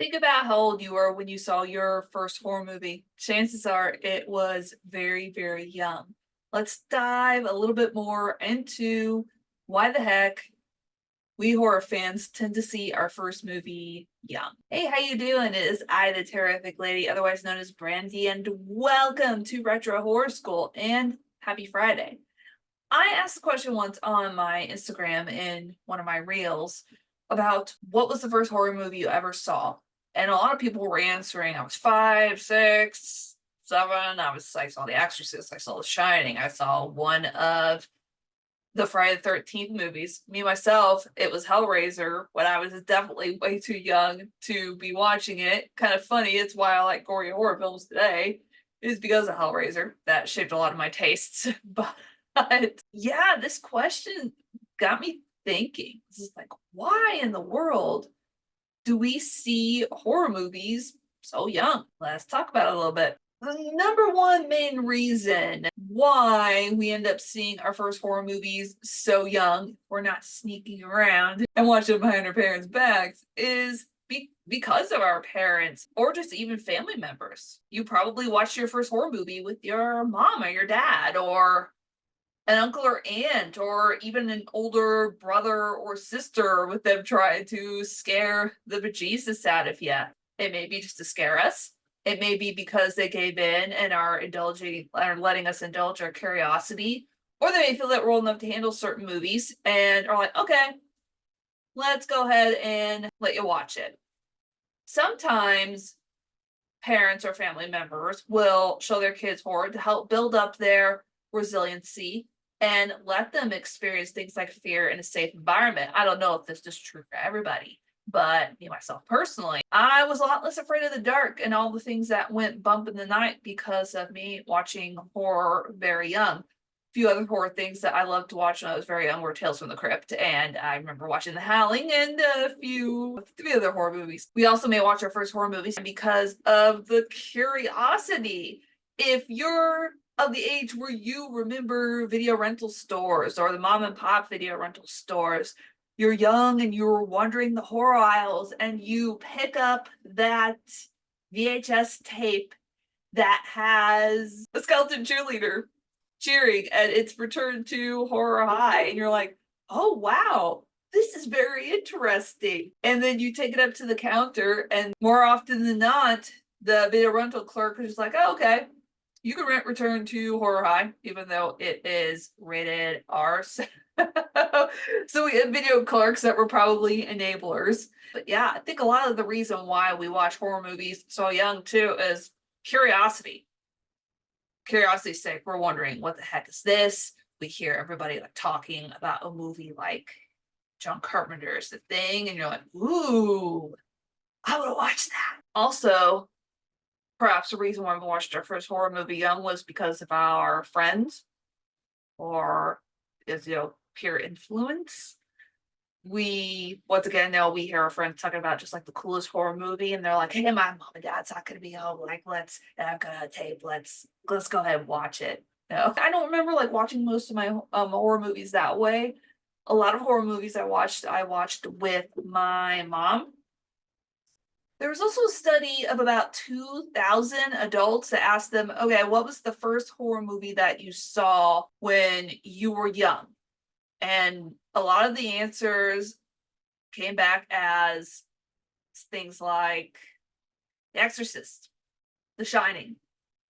Think about how old you were when you saw your first horror movie. Chances are it was very, very young. Let's dive a little bit more into why the heck we horror fans tend to see our first movie young. Hey, how you doing? It is I, the Terrorific Lady, otherwise known as Brandy, and welcome to Retro Horror School, and happy Friday. I asked the question once on my Instagram in one of my reels about what was the first horror movie you ever saw. And a lot of people were answering, I was 5, 6, 7. I saw The Exorcist, I saw The Shining, I saw one of the Friday the 13th movies. Me, myself, it was Hellraiser when I was definitely way too young to be watching it. Kind of funny, it's why I like gory horror films today, is because of Hellraiser. That shaped a lot of my tastes. But yeah, this question got me thinking. This is like, why in the world do we see horror movies so young? Let's talk about it a little bit. The number one main reason why we end up seeing our first horror movies so young, we're not sneaking around and watching them behind our parents' backs, is because of our parents or just even family members. You probably watched your first horror movie with your mom or your dad or an uncle or aunt or even an older brother or sister with them trying to scare the bejesus out of you. It may be just to scare us. It may be because they gave in and are indulging or letting us indulge our curiosity, or they may feel that we're old enough to handle certain movies and are like, okay, let's go ahead and let you watch it. Sometimes parents or family members will show their kids horror to help build up their resiliency and let them experience things like fear in a safe environment. I don't know if this is true for everybody, but me, myself personally, I was a lot less afraid of the dark and all the things that went bump in the night because of me watching horror very young. A few other horror things that I loved to watch when I was very young were Tales from the Crypt, and I remember watching The Howling and three other horror movies. We also may watch our first horror movies because of the curiosity. If you're of the age where you remember video rental stores or the mom and pop video rental stores, you're young and you're wandering the horror aisles and you pick up that VHS tape that has a skeleton cheerleader cheering and it's Return to Horror High, and you're like, oh wow, this is very interesting. And then you take it up to the counter, and more often than not, the video rental clerk is just like, oh, okay, you can rent Return to Horror High, even though it is rated R. So we had video clerks that were probably enablers. But yeah, I think a lot of the reason why we watch horror movies so young too is curiosity. Curiosity's sake, we're wondering what the heck is this? We hear everybody like talking about a movie like John Carpenter's The Thing, and you're like, ooh, I would have watched that. Also, perhaps the reason why we watched our first horror movie young was because of our friends or is peer influence. We once again now we hear our friends talking about just like the coolest horror movie, and they're like, hey, my mom and dad's not gonna be home, like let's I've got a tape, let's go ahead and watch it. No, I don't remember like watching most of my horror movies that way. A lot of horror movies I watched with my mom. There was also a study of about 2,000 adults that asked them, okay, what was the first horror movie that you saw when you were young? And a lot of the answers came back as things like The Exorcist, The Shining,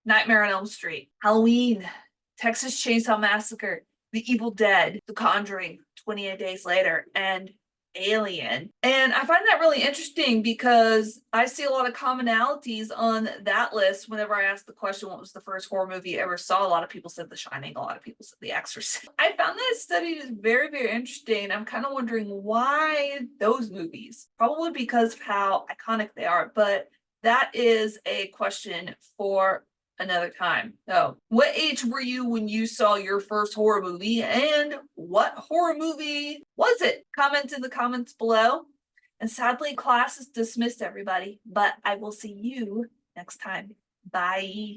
Nightmare on Elm Street, Halloween, Texas Chainsaw Massacre, The Evil Dead, The Conjuring, 28 Days Later, and Alien. And I find that really interesting because I see a lot of commonalities on that list. Whenever I ask the question, what was the first horror movie you ever saw? A lot of people said The Shining, a lot of people said The Exorcist. I found that study is very, very interesting. I'm kind of wondering why those movies, probably because of how iconic they are, but that is a question for another time. So, what age were you when you saw your first horror movie, and what horror movie was it? Comment in the comments below. And sadly, class is dismissed, everybody, but I will see you next time. Bye.